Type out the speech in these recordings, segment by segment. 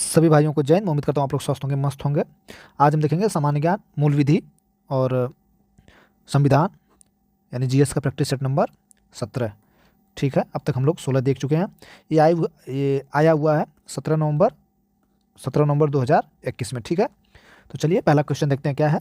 सभी भाइयों को जय हिंद। मैं उम्मीद करता हूँ आप लोग स्वस्थ होंगे, मस्त होंगे। आज हम देखेंगे सामान्य ज्ञान, मूल विधि और संविधान यानी जीएस का प्रैक्टिस सेट नंबर 17। ठीक है, अब तक हम लोग 16 देख चुके हैं। ये आया हुआ है 17 नवंबर 2021 में। ठीक है, तो चलिए पहला क्वेश्चन देखते हैं क्या है।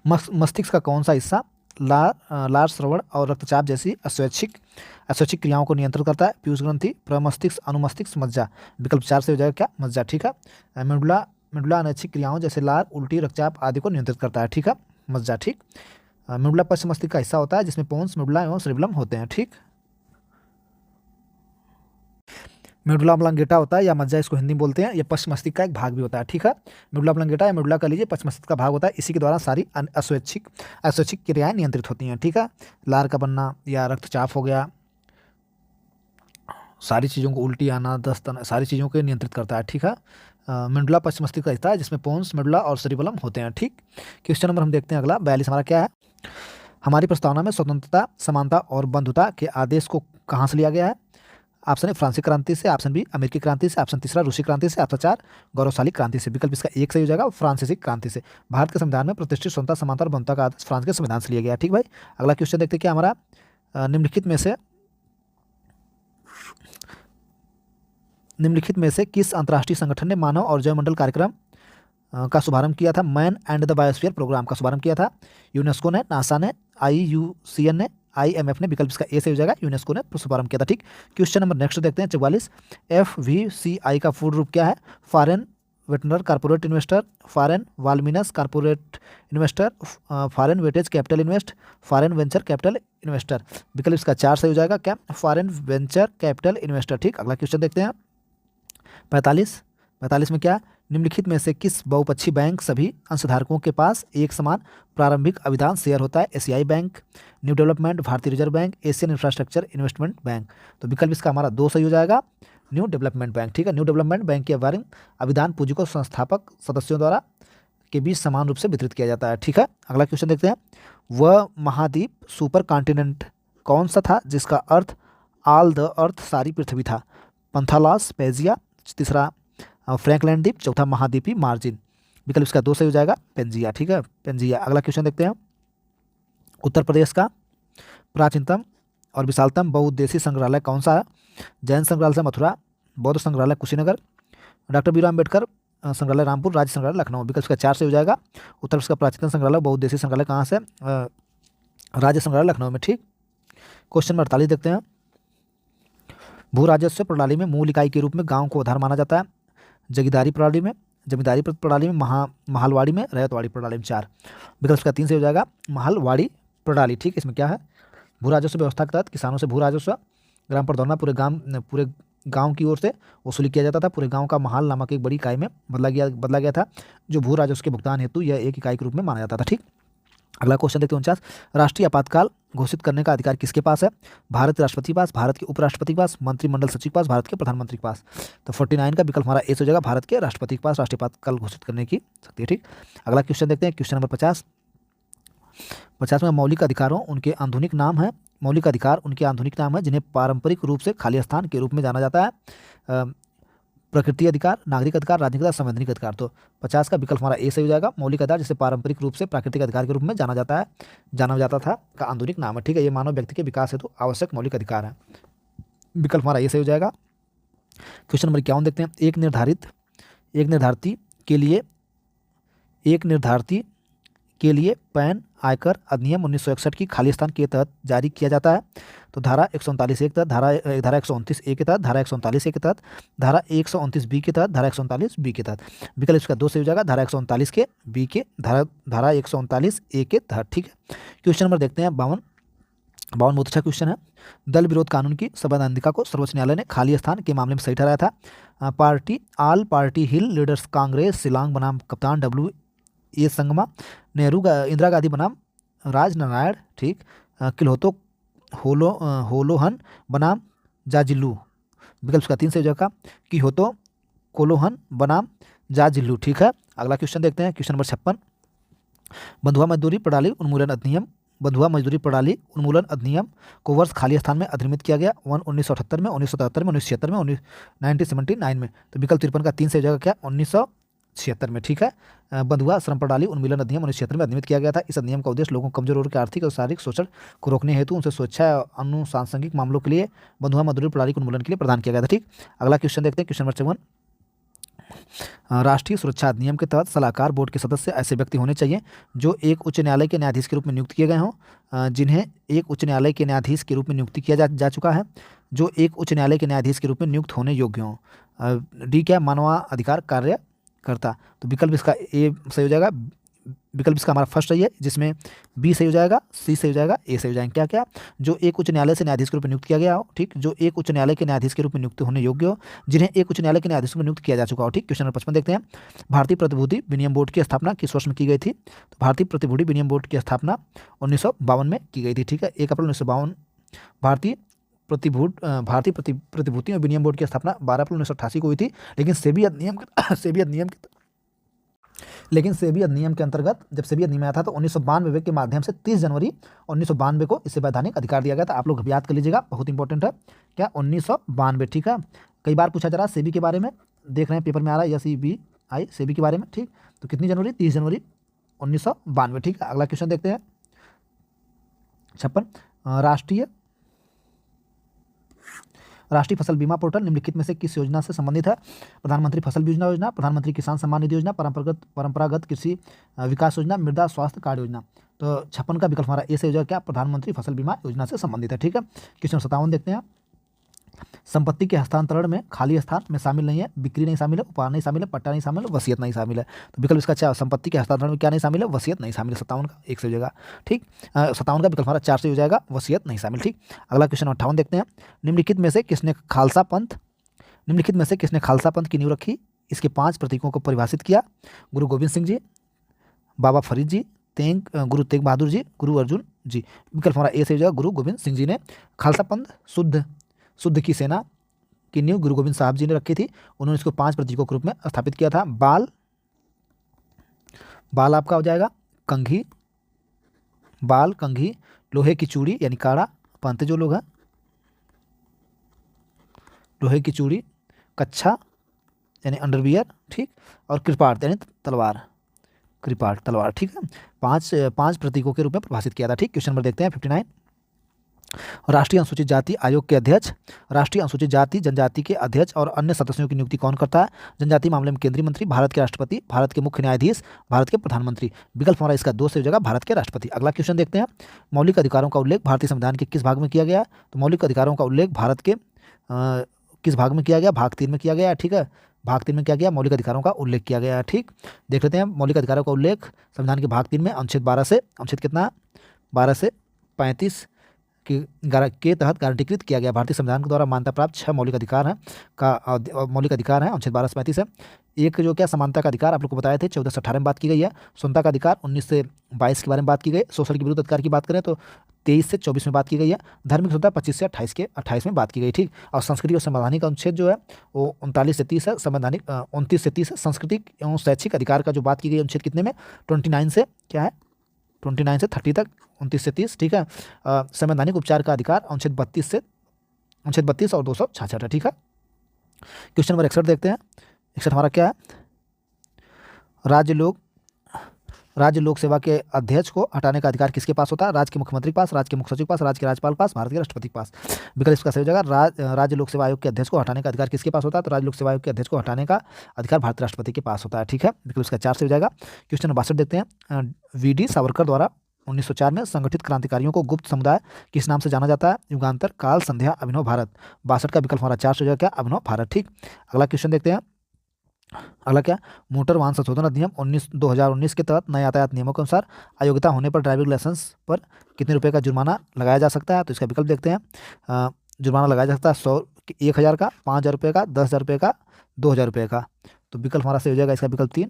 मस्तिष्क का कौन सा हिस्सा लार, श्रवण और रक्तचाप जैसी अस्वैच्छिक क्रियाओं को नियंत्रित करता है? पीयूष ग्रंथि, प्रमस्तिष्क, अनुमस्तिष्क, मज्जा। विकल्प 4 से हो जाएगा क्या? मज्जा। ठीक है, मेडुला अनैच्छिक क्रियाओं जैसे लार, उल्टी, रक्तचाप आदि को नियंत्रित करता है। ठीक है, मज्जा। ठीक, मेडुला पश्च मस्तिष्क का हिस्सा होता है जिसमें पोन्स, मेडुला एवं सेरिबेलम होते हैं। ठीक, मेडुला ऑब्लांगेटा होता है या मज्जा, इसको हिंदी में बोलते हैं। ये पश्च मस्तिष्क का एक भाग भी होता है। ठीक है, मेडुला ऑब्लांगेटा या मेडुला कह लीजिए, पश्च मस्तिष्क का भाग होता है। इसी के द्वारा सारी अस्वैच्छिक क्रियाएं नियंत्रित होती हैं। ठीक है, लार का बनना या रक्तचाप हो गया, सारी चीज़ों को, उल्टी आना, दस्त आना, सारी चीज़ों को नियंत्रित करता है। ठीक है, मेडुला पश्च मस्तिष्क का हिस्सा है जिसमें पोन्स, मेडुला और सेरिबेलम होते हैं। ठीक, क्वेश्चन नंबर हम देखते हैं अगला 42 हमारा क्या है। हमारी प्रस्तावना में स्वतंत्रता, समानता और बंधुता के आदेश को कहाँ से लिया गया है? ऑप्शन ए फ्रांसीसी क्रांति से, ऑप्शन बी अमेरिकी क्रांति से, ऑप्शन तीसरा रूसी क्रांति से, ऑप्शन 4 गौरवशाली क्रांति से। विकल्प इसका एक सही हो जाएगा, फ्रांसीसी क्रांति से। भारत के संविधान में प्रतिष्ठित स्वतंत्रता, समानता और बंधुता का आदेश फ्रांस के संविधान से लिया गया। ठीक भाई, अगला क्वेश्चन देखते हैं क्या हमारा। निम्नलिखित में से किस अंतर्राष्ट्रीय संगठन ने मानव और जैवमंडल कार्यक्रम का शुभारंभ किया था? Man and the biosphere programme का शुभारंभ किया था। यूनेस्को ने, नासा ने, IUCN ने, IMF ने। विकल्प इसका ए से हो जाएगा, यूनेस्को ने शुभारंभ किया था। ठीक, क्वेश्चन नंबर नेक्स्ट देखते हैं 44। FVCI का फुल रूप क्या है? फॉरेन वेटनर कॉर्पोरेट इन्वेस्टर, फॉरेन वालमिनस corporate investor, foreign weightage capital invest, foreign venture capital investor. विकल्प इसका 4 सही हो जाएगा क्या? Foreign venture capital investor. ठीक, अगला क्वेश्चन देखते हैं 45 में क्या? निम्नलिखित में से किस बहुपक्षीय बैंक सभी अंशधारकों के पास एक समान प्रारंभिक अभिधान शेयर होता है? एशियाई बैंक, न्यू डेवलपमेंट, भारतीय reserve bank, Asian infrastructure investment bank. तो विकल्प इसका हमारा 2 सही हो जाएगा, न्यू डेवलपमेंट बैंक। ठीक है, न्यू डेवलपमेंट बैंक के अभिधान पूंजी को संस्थापक सदस्यों द्वारा के बीच समान रूप से वितरित किया जाता है। ठीक है, अगला क्वेश्चन देखते हैं। वह महाद्वीप सुपर कॉन्टिनेंट कौन सा था जिसका अर्थ ऑल द अर्थ सारी पृथ्वी था? पंथालॉस, पेजिया, तीसरा फ्रैंकलैंड द्वीप, चौथा महाद्वीपी मार्जिन। विकल्प इसका 2 सही हो जाएगा, पेंजिया। ठीक है, पेंजिया। अगला क्वेश्चन देखते हैं। उत्तर प्रदेश का प्राचीनतम और विशालतम बहुउद्देशीय संग्रहालय कौन सा है? जैन संग्रहालय मथुरा, बौद्ध संग्रहालय Kushinagar, doctor B R Ambedkar संग्रहालय रामपुर, राज्य संग्रहालय लखनऊ। विकल्प इसका 4 से हो जाएगा। उत्तर प्रदेश का प्राचीनतम संग्रहालय बहुउद्देशीय संग्रहालय कहाँ से? राज्य संग्रहालय लखनऊ में। ठीक, क्वेश्चन नंबर 48 देखते हैं। भू राजस्व प्रणाली में मूल इकाई के रूप में गांव को आधार माना जाता है। जमींदारी प्रणाली में, महालवाड़ी में, रैयतवाड़ी प्रणाली में। 4, विकल्प का 3 से हो जाएगा, महालवाड़ी प्रणाली। ठीक, इसमें क्या है? भू राजस्व व्यवस्था के तहत किसानों से भू राजस्व ग्राम प्रधाना पूरे गांव की ओर से वसूली किया जाता था। पूरे गांव का महाल नामक एक बड़ी इकाई में बदला गया था, जो भू राजस्व के भुगतान हेतु यह एक इकाई के रूप में माना जाता था। ठीक, अगला क्वेश्चन देखते हैं 49। राष्ट्रीय आपातकाल घोषित करने का अधिकार किसके पास है? भारत के राष्ट्रपति के पास, भारत के उपराष्ट्रपति के पास, मंत्रिमंडल सचिव के पास, भारत के प्रधानमंत्री के पास। तो 49 का विकल्प हमारा ए हो जाएगा, भारत के राष्ट्रपति के पास राष्ट्रीय आपातकाल घोषित करने की शक्ति है। ठीक, अगला क्वेश्चन देखते हैं, क्वेश्चन नंबर 50 में मौलिक अधिकारों उनके आधुनिक नाम है। मौलिक अधिकार उनके आधुनिक नाम है जिन्हें पारंपरिक रूप से खाली स्थान के रूप में जाना जाता है। प्रकृति अधिकार, नागरिक अधिकार, राजनीतिक अधिकार, संवैधानिक अधिकार। तो 50 का विकल्प हमारा ए सही हो जाएगा, मौलिक अधिकार जिसे पारंपरिक रूप से प्राकृतिक अधिकार के रूप में जाना जाता था का आधुनिक नाम है। ठीक है, ये मानव व्यक्ति के विकास हेतु आवश्यक मौलिक अधिकार है। विकल्प हमारा ए सही हो जाएगा। क्वेश्चन नंबर 51 देखते हैं। एक निर्धारिती के लिए पैन आयकर अधिनियम 1961 की खाली स्थान के तहत जारी किया जाता है। तो धारा 139 ए के तहत, धारा 129 ए के तहत, धारा 139 ए के तहत, धारा 129 बी के तहत, धारा 139 बी के तहत। विकल्प इसका 2 सही हो जाएगा, धारा 139 के बी के, धारा 139 ए के तहत। ठीक है, क्वेश्चन नंबर देखते हैं 52 बहुत अच्छा क्वेश्चन है। दल विरोध कानून की संवैधानिकता को सर्वोच्च न्यायालय ने खाली स्थान के मामले में सही ठहराया था। ऑल पार्टी हिल लीडर्स कांग्रेस शिलांग बनाम कप्तान WA संगमा, इंदिरा गांधी बनाम राजनारायण। ठीक, किल्होतो होलोहन बनाम जाजिल्लू। विकल्प का 3 से हो जाएगा, किल्होतो कोलोहन बनाम जाजिल्लू। ठीक है, अगला क्वेश्चन देखते हैं, क्वेश्चन नंबर 56। बंधुआ मजदूरी प्रणाली उन्मूलन अधिनियम बंधुआ मजदूरी प्रणाली उन्मूलन अधिनियम को वर्ष खाली स्थान में अधिनियमित किया गया? 1978 में, 1977 में, 1976 में, 1979 में। तो विकल्प 53 का 3 से हो जाएगा क्या? 1976 में। ठीक है, बंधुआ श्रम प्रणाली उन्मूलन अधिनियम 1976 में अधिनियमित किया गया था। इस अधिनियम का उद्देश्य लोगों को कमजोर वर्ग के आर्थिक और शारीरिक शोषण को रोकने हेतु उनसे स्वेच्छा अनुसांगिक मामलों के लिए बंधुआ मजदूरी प्रणाली के उन्मूलन के लिए प्रदान किया गया था। ठीक, अगला क्वेश्चन देखते हैं, क्वेश्चन नंबर 54। राष्ट्रीय सुरक्षा अधिनियम के तहत सलाहकार बोर्ड के सदस्य ऐसे व्यक्ति होने चाहिए जो एक उच्च न्यायालय के न्यायाधीश के रूप में नियुक्त किए गए हों, जिन्हें एक उच्च न्यायालय के न्यायाधीश के रूप में नियुक्त किया जा चुका है, जो एक उच्च न्यायालय के न्यायाधीश के रूप में नियुक्त होने योग्य हों। डी क्या? मानवाधिकार कार्यकर्ता। तो विकल्प इसका ए सही हो जाएगा। विकल्प इसका हमारा फर्स्ट सही है, जिसमें बी सही हो जाएगा, सी सही हो जाएगा, ए सही हो जाएगा। क्या क्या? जो एक उच्च न्यायालय से न्यायाधीश के रूप में नियुक्त किया गया हो। ठीक, जो एक उच्च न्यायालय के न्यायाधीश के रूप में नियुक्त होने योग्य हो, जिन्हें एक उच्च न्यायालय के न्यायाधीश में नियुक्त किया जा चुका हो। ठीक, क्वेश्चन नंबर 55 देखते हैं। भारतीय प्रतिभूति विनिमय बोर्ड की स्थापना किस वर्ष में की गई थी? तो भारतीय प्रतिभूति विनिमय बोर्ड की स्थापना 1952 में की गई थी। ठीक है, 1 अप्रैल 1952। भारतीय प्रतिभूति और विनिमय बोर्ड की स्थापना 12 अप्रैल 1988 को हुई थी, लेकिन सेबी अधिनियम के अंतर्गत जब सेबी अधिनियम आया था तो 1992 के माध्यम से 30 जनवरी 1992 को इसे वैधानिक अधिकार दिया गया था। आप लोग याद कर लीजिएगा, बहुत इंपॉर्टेंट है। क्या? 1992। ठीक है, कई बार पूछा जा रहा है सेबी के बारे में, देख रहे हैं पेपर में आ रहा है SEBI सेबी के बारे में। ठीक, तो कितनी जनवरी? 30 जनवरी 1992। ठीक है, अगला क्वेश्चन देखते हैं 56। राष्ट्रीय फसल बीमा पोर्टल निम्नलिखित में से किस योजना से संबंधित है? प्रधानमंत्री फसल बीमा योजना, प्रधानमंत्री किसान सम्मान निधि योजना, परंपरागत कृषि विकास योजना, मृदा स्वास्थ्य कार्ड योजना। तो 56 का विकल्प हमारा ए से हो जाएगा क्या? प्रधानमंत्री फसल बीमा योजना से संबंधित है। ठीक है, क्वेश्चन 57 देखते हैं। संपत्ति के हस्तांतरण में खाली स्थान में शामिल नहीं है, बिक्री नहीं शामिल है, उपहार नहीं शामिल है, पट्टा नहीं शामिल है, वसीयत नहीं शामिल है। तो विकल्प इसका अच्छा, संपत्ति के हस्तांतरण में क्या नहीं शामिल है? वसीयत नहीं शामिल है। 57 का 1 से हो जाएगा। ठीक, 57 का विकल्प हमारा 4 से हो जाएगा, वसीयत नहीं शामिल। ठीक, अगला क्वेश्चन 58 देखते हैं। निम्नलिखित में से किसने खालसा पंथ की नींव रखी? इसके 5 प्रतीकों को परिभाषित किया? गुरु गोविंद सिंह जी, बाबा फरीद जी, गुरु तेग बहादुर जी, गुरु अर्जुन जी। विकल्प हमारा ए से हो जाएगा, गुरु गोविंद सिंह जी ने खालसा पंथ शुद्ध की सेना की नींव गुरु गोविंद साहब जी ने रखी थी। उन्होंने इसको 5 प्रतीकों के रूप में स्थापित किया था। बाल आपका हो जाएगा कंघी, लोहे की चूड़ी यानी काड़ा पहनते जो लोग हैं, लोहे की चूड़ी, कच्छा यानी अंडरवियर। ठीक, और कृपाण यानी तलवार, ठीक है। 5 प्रतीकों के रूप में परिभाषित किया था। ठीक, क्वेश्चन नंबर देखते हैं 59। राष्ट्रीय अनुसूचित जाति आयोग के अध्यक्ष, राष्ट्रीय अनुसूचित जाति जनजाति के अध्यक्ष और अन्य सदस्यों की नियुक्ति कौन करता है? जनजाति मामले में केंद्रीय मंत्री, भारत के राष्ट्रपति, भारत के मुख्य न्यायाधीश, भारत के प्रधानमंत्री। विकल्प हमारा इसका 2 से हो जाएगा, भारत के राष्ट्रपति। अगला क्वेश्चन देखते हैं। मौलिक अधिकारों का उल्लेख भारतीय संविधान के किस भाग में किया गया? तो मौलिक अधिकारों का उल्लेख भारत के किस भाग में किया गया? भाग 3 में किया गया। ठीक है, भाग 3 में क्या गया? मौलिक अधिकारों का उल्लेख किया गया है। ठीक, देख लेते हैं मौलिक अधिकारों का उल्लेख संविधान के भाग 3 में अनुच्छेद 12 से, अनुच्छेद कितना? 12 से 35 के तहत गारंटीकृत किया गया। भारतीय संविधान के द्वारा मान्यता प्राप्त 6 मौलिक अधिकार हैं अनुच्छेद 12 से 35 है। एक जो क्या समानता का अधिकार आप लोग को बताए थे 14 से 18 में बात की गई है। समता का अधिकार 19 से 22 के बारे में बात की गई। शोषण के विरुद्ध अधिकार की बात करें तो 23 से 24 में बात की गई है। धार्मिक स्वतंत्रता 25 से 28 में बात की गई। ठीक, और संस्कृति और संवैधानिक अनुच्छेद जो है वो 39 से 30 है। संवैधानिक 29 से 30 है। सांस्कृतिक एवं शैक्षिक अधिकार का जो बात की गई अनुच्छेद कितने में? 29 से क्या है? 29 से 30 तक, 29 से 30। ठीक है, संवैधानिक उपचार का अधिकार अनुच्छेद 32 और 266 है। ठीक है, क्वेश्चन नंबर 61 देखते हैं। 61 हमारा क्या है? राज्य लोक सेवा के अध्यक्ष को हटाने का अधिकार किसके पास होता है? राज्य के मुख्यमंत्री के पास, राज्य के मुख्य सचिव के पास, राज्य के राज्यपाल के पास, भारत के राष्ट्रपति के पास। विकल्प इसका सही हो जाएगा। राज्य लोक सेवा आयोग के अध्यक्ष को हटाने का अधिकार किसके पास होता है? तो राज्य लोक सेवा आयोग के अध्यक्ष को हटाने का अधिकार भारतीय राष्ट्रपति के पास होता है। ठीक है, विकल्प इसका 4 से हो जाएगा। क्वेश्चन नंबर 62 देखते हैं। वी.डी. सावरकर द्वारा 1904 में संगठित क्रांतिकारियों को गुप्त समुदाय किस नाम से जाना जाता है? युगांतर, काल, संध्या, अभिनव भारत। 62 का विकल्प हमारा 4 से हो जाएगा क्या? अभिनव भारत। ठीक, अगला क्वेश्चन देखते हैं। अगला क्या? मोटर वाहन संशोधन अधिनियम 2019 के तहत नए यातायात नियमों के अनुसार अयोग्यता होने पर ड्राइविंग लाइसेंस पर कितने रुपए का जुर्माना लगाया जा सकता है? तो इसका विकल्प देखते हैं। जुर्माना लगाया जा सकता है 1,000 का, 5,000 रुपये का, 10,000 रुपये का, 2,000 रुपये का। तो विकल्प हमारा सही हो जाएगा इसका विकल्प 3।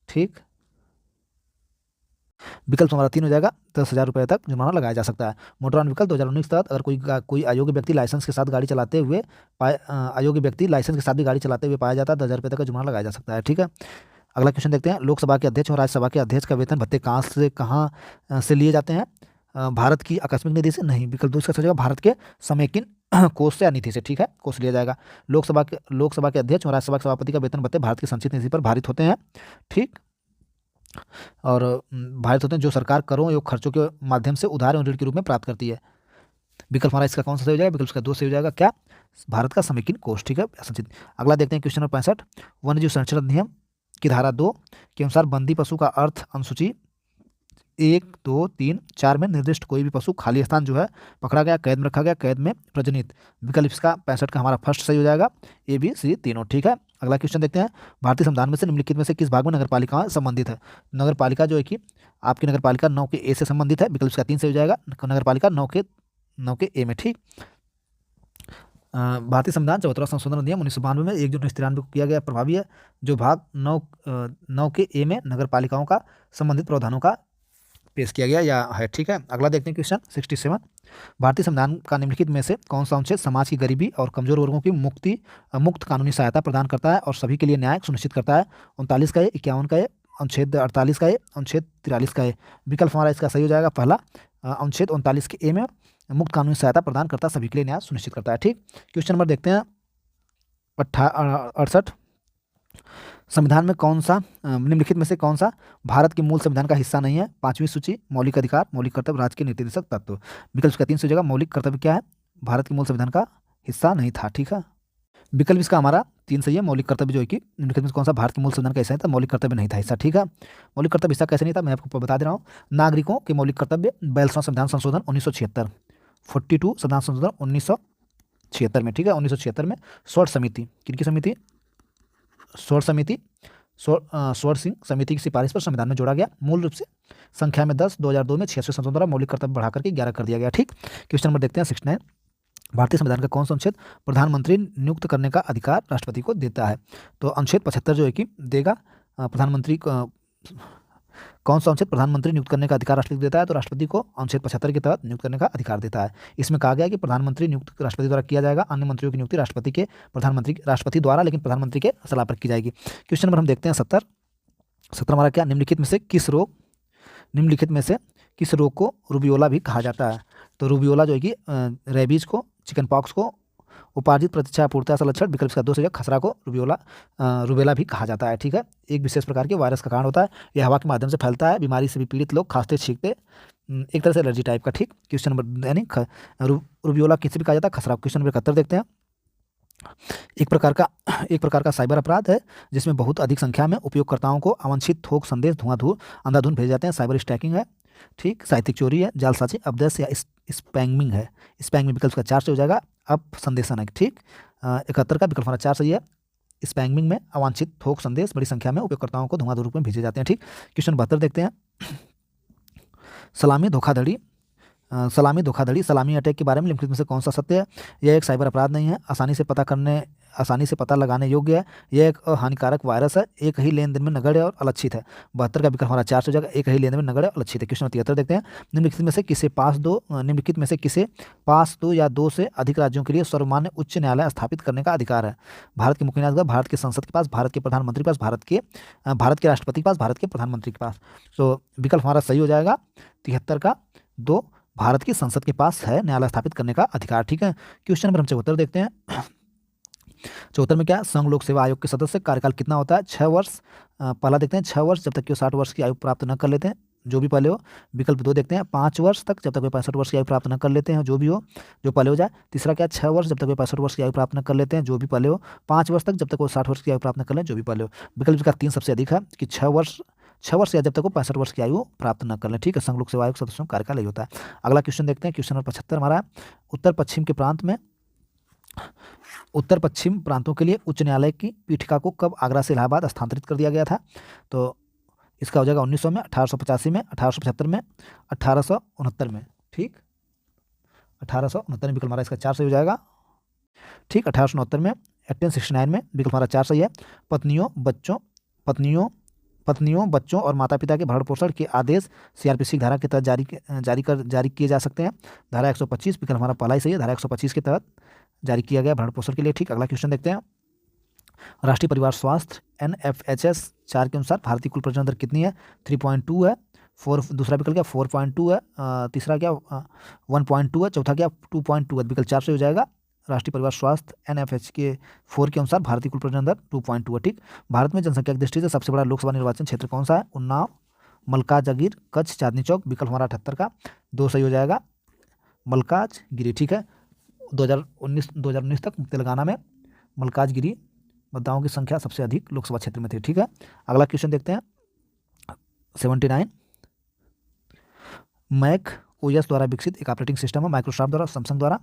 ठीक, विकल्प हमारा 3 हो जाएगा। 10,000 रुपये तक जुर्माना लगाया जा सकता है। मोटर वाहन विकल्प 2019 के तहत अगर कोई अयोग्य व्यक्ति लाइसेंस के साथ गाड़ी चलाते हुए पाया जाता है 10,000 रुपये तक का जुर्माना लगाया जा सकता है। ठीक है, अगला क्वेश्चन देखते हैं। लोकसभा के अध्यक्ष और राज्यसभा के अध्यक्ष का वेतन भत्ते कहाँ से लिए जाते हैं? भारत की आकस्मिक निधि से नहीं, विकल्प 2 इसका सही होगा भारत के समेकिन कोष से या निधि से, ठीक है, कोष लिया जाएगा। लोकसभा के अध्यक्ष और राज्यसभा के सभापति का वेतन भत्ते भारत की संचित निधि पर भारित होते हैं, ठीक, और भारित होते हैं जो सरकार करों एवं खर्चों के माध्यम से उधार एवं ऋण के रूप में प्राप्त करती है। विकल्प हमारा इसका कौन सा सही हो जाएगा, विकल्प इसका 2 सही हो जाएगा, क्या, भारत का समेकिन कोष, ठीक है, संचित। अगला देखते हैं क्वेश्चन नंबर 65, वन्यजीव संरक्षण अधिनियम की धारा 2 के अनुसार बंदी पशु का अर्थ अनुसूची 1, 2, 3, 4 में निर्दिष्ट कोई भी पशु खाली स्थान जो है पकड़ा गया, कैद में रखा गया, कैद में प्रजनित। विकल्प इसका 65 का हमारा फर्स्ट सही हो जाएगा, ए बी सी तीनों, ठीक है। अगला क्वेश्चन देखते हैं, भारतीय संविधान में से निम्नलिखित में से किस भाग में नगर पालिका संबंधित है। नगर पालिका जो है कि आपकी नगर पालिका 9 के ए से संबंधित है, विकल्प इसका 3 सही हो जाएगा, नगर पालिका 9 के ए में, ठीक। भारतीय संविधान 74वां संशोधन अधिनियम 1992 में 1 जून 1993 को किया गया, प्रभावी है। जो भाग 9 के ए में नगर पालिकाओं का संबंधित प्रावधानों का पेश किया गया या है, ठीक है। अगला देखते हैं क्वेश्चन 67, भारतीय संविधान का निम्नलिखित में से कौन सा अनुच्छेद समाज की गरीबी और कमजोर वर्गों की मुक्त कानूनी सहायता प्रदान करता है और सभी के लिए न्याय सुनिश्चित करता है। 39 का ए, 51 का ए, अनुच्छेद 48 का ए, अनुच्छेद 43 का ए। विकल्प हमारा इसका सही हो जाएगा पहला, अनुच्छेद 39 के ए में मुक्त कानूनी सहायता प्रदान करता है, सभी के लिए न्याय सुनिश्चित करता है, ठीक। क्वेश्चन नंबर देखते हैं 68, संविधान में कौन सा निम्नलिखित में से कौन सा भारत के मूल संविधान का हिस्सा नहीं है। 5वीं सूची, मौलिक अधिकार, मौलिक कर्तव्य, राज्य के निर्देशक तत्व। विकल्प इसका 3 सही हो जाएगा, मौलिक कर्तव्य क्या है, भारत के मूल संविधान का हिस्सा नहीं था, ठीक है। विकल्प इसका हमारा 3 सही है, मौलिक कर्तव्य जो है कि निम्नलिखित में से कौन सा भारत के मूल संविधान का हिस्सा है, तो मौलिक कर्तव्य नहीं था हिस्सा, ठीक है। मौलिक कर्तव्य हिस्सा कैसे नहीं था, मैं आपको बता दे रहा हूँ। नागरिकों के मौलिक कर्तव्य 42वां संविधान संशोधन 1976, 42 संविधान संशोधन 1976 में, ठीक है। 1976 में स्वर्ण समिति, किनकी समिति, स्वर्ण सिंह समिति की सिफारिश पर संविधान में जोड़ा गया। मूल रूप से संख्या में 10, 2002 में 66वें संशोधन द्वारा मौलिक कर्तव्य बढ़ाकर के 11 कर दिया गया, ठीक। क्वेश्चन नंबर देखते हैं 69, भारतीय संविधान का कौन सा अनुच्छेद प्रधानमंत्री नियुक्त करने का अधिकार राष्ट्रपति को देता है। तो अनुच्छेद 75 जो है कि देगा प्रधानमंत्री कौन सा अनुच्छेद प्रधानमंत्री नियुक्त करने का अधिकार राष्ट्रपति को देता है, तो राष्ट्रपति को अनुच्छेद 75 के तहत नियुक्त करने का अधिकार देता है। इसमें कहा गया कि प्रधानमंत्री नियुक्त राष्ट्रपति द्वारा किया जाएगा, अन्य मंत्रियों की नियुक्ति राष्ट्रपति द्वारा लेकिन प्रधानमंत्री के सलाह पर की जाएगी। क्वेश्चन नंबर हम देखते हैं 70 हमारा क्या, निम्नलिखित में से किस रोग को रूबियोला भी कहा जाता है। तो रूबियोला जो है कि रेबीज को, चिकन पॉक्स को उपार्जित प्रतिच्छाया पूर्णता ऐसा लक्षण, विकल्प का 2 से खसरा को रूबेला भी कहा जाता है, ठीक है। एक विशेष प्रकार के वायरस का कारण होता है, यह हवा के माध्यम से फैलता है, बीमारी से भी पीड़ित लोग खांसते छींकते, एक तरह से एलर्जी टाइप का, ठीक। क्वेश्चन नंबर यानी रूबियोला किसे भी कहा जाता है, खसरा। क्वेश्चन नंबर 71 देखते हैं, एक प्रकार का साइबर अपराध है जिसमें बहुत अधिक संख्या में उपयोगकर्ताओं को अवांछित थोक संदेश अंधाधुंध भेजे जाते हैं। साइबर स्टैकिंग है, ठीक। साहित्यिक चोरी है, जालसाजी, अपदेश या स्पैमिंग है। स्पैमिंग विकल्प का 4 से हो जाएगा, अब संदेशन है, ठीक। 71 का विकल्प हमारा 4 सही है। स्पैमिंग में अवांछित थोक संदेश बड़ी संख्या में उपयोगकर्ताओं को धुआंधार रूप में भेजे जाते हैं, ठीक। क्वेश्चन 72 देखते हैं, सलामी धोखाधड़ी सलामी अटैक के बारे में निम्नलिखित में से कौन सा सत्य है। यह एक साइबर अपराध नहीं है, आसानी से पता लगाने योग्य है, यह एक हानिकारक वायरस है, एक ही लेन देन में नगण्य और अलक्षित है। 72 का विकल्प हमारा 4 से हो जाएगा, एक ही लेन देन में नगण्य और अलक्षित है। क्वेश्चन 73 देखते हैं, निम्नलिखित में से किसे पास 2 या 2 से अधिक राज्यों के लिए सर्वमान्य उच्च न्यायालय स्थापित करने का अधिकार है। भारत के मुख्य न्यायाधीश, भारत के संसद के पास, भारत के प्रधानमंत्री के पास, भारत के राष्ट्रपति के पास, भारत के प्रधानमंत्री के पास। तो विकल्प हमारा सही हो जाएगा 73 का 2, भारत की संसद के पास है न्यायालय स्थापित करने का अधिकार, ठीक है। क्वेश्चन नंबर हम 74 देखते हैं, 74 में क्या, संघ लोक सेवा आयोग के सदस्य कार्यकाल कितना होता है। 6 वर्ष, पहला देखते हैं 6 वर्ष जब तक कि 60 वर्ष की आयु प्राप्त न कर लेते हैं, जो भी पहले हो। विकल्प 2 देखते हैं, 5 वर्ष तक जब तक वे 65 वर्ष की आयु प्राप्त न कर लेते हैं, जो भी हो, जो पहले हो जाए। तीसरा क्या, 6 वर्ष जब तक वे 65 वर्ष की आयु प्राप्त न कर लेते हैं, जो भी पहले हो। 5 वर्ष तक जब तक वो 60 वर्ष की आयु प्राप्त न कर लें, जो भी पहले हो। विकल्प का 3 सबसे अधिक है कि 6 वर्ष या जब तक वो 65 वर्ष की आयु प्राप्त न कर लें, ठीक है। संघ लोक सेवा आयोग सदस्यों का कार्यकाल यही होता है। अगला क्वेश्चन देखते हैं, क्वेश्चन नंबर 75 हमारा, उत्तर पश्चिम प्रांतों के लिए उच्च न्यायालय की पीठिका को कब आगरा से इलाहाबाद स्थानांतरित कर दिया गया था। तो इसका हो जाएगा 1900 में, 1885 में, 1875 में, 1869 में, ठीक। 1869 में विकल्प हमारा इसका 4 सही हो जाएगा, ठीक। 1869 में, 1869 में विकल्प हमारा 4 सही है। पत्नियों, बच्चों और माता पिता के भरण पोषण के आदेश सीआरपीसी धारा के तहत जारी किए जा सकते हैं। धारा 125 विकल्प हमारा पहला ही सही है, धारा 125 के तहत जारी किया गया भरण पोषण के लिए, ठीक। अगला क्वेश्चन देखते हैं, राष्ट्रीय परिवार स्वास्थ्य NFHS 4 के अनुसार भारतीय कुल प्रजनन दर कितनी है। 3.2 है, दूसरा विकल्प क्या 4.2 है, तीसरा क्या 1.2 है, चौथा क्या 2.2 है। विकल्प 4 से हो जाएगा। राष्ट्रीय परिवार स्वास्थ्य NFH के 4 के अनुसार भारतीय कुल प्रजनन दर 2.2 है। ठीक। भारत में जनसंख्या की दृष्टि से सबसे बड़ा लोकसभा निर्वाचन क्षेत्र कौन सा है? उन्नाव, मल्काजगिर, कच्छ, चांदनी चौक। विकल्प हमारा 78 का 2 सही हो जाएगा, मल्काजगिरी। ठीक है। 2019 तक तेलंगाना में मल्काजगिरी मतदाताओं की संख्या सबसे अधिक लोकसभा क्षेत्र में थी। ठीक है। अगला क्वेश्चन देखते हैं 79। मैक OS द्वारा विकसित एक ऑपरेटिंग सिस्टम है, माइक्रोसॉफ्ट द्वारा, सैमसंग द्वारा,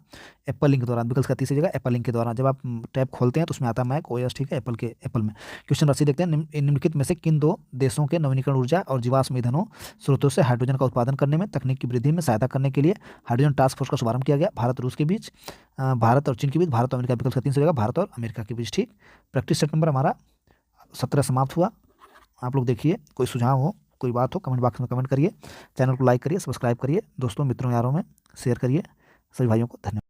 एप्पल लिंक द्वारा। विकल्प का 30 जगह एप्पल लिंक के द्वारा। जब आप टैब खोलते हैं तो उसमें आता है मैक OS। ठीक है, एप्पल में। क्वेश्चन राशि देखते हैं, निम्नलिखित में से किन 2 देशों के नवीनीकरण ऊर्जा और जीवाश्म ईंधनों स्रोतों से हाइड्रोजन का उत्पादन करने में तकनीक की वृद्धि में सहायता करने के लिए हाइड्रोजन टास्क फोर्स का शुभारंभ किया गया? भारत रूस के बीच, भारत और चीन के बीच, भारत और अमेरिका। विकल्प का 3 जगह भारत और अमेरिका के बीच। ठीक। प्रैक्टिस सेट नंबर हमारा 17 समाप्त हुआ। आप लोग देखिए, कोई सुझाव हो, कोई बात हो, कमेंट बॉक्स में कमेंट करिए। चैनल को लाइक करिए, सब्सक्राइब करिए, दोस्तों, मित्रों, यारों में शेयर करिए। सभी भाइयों को धन्यवाद।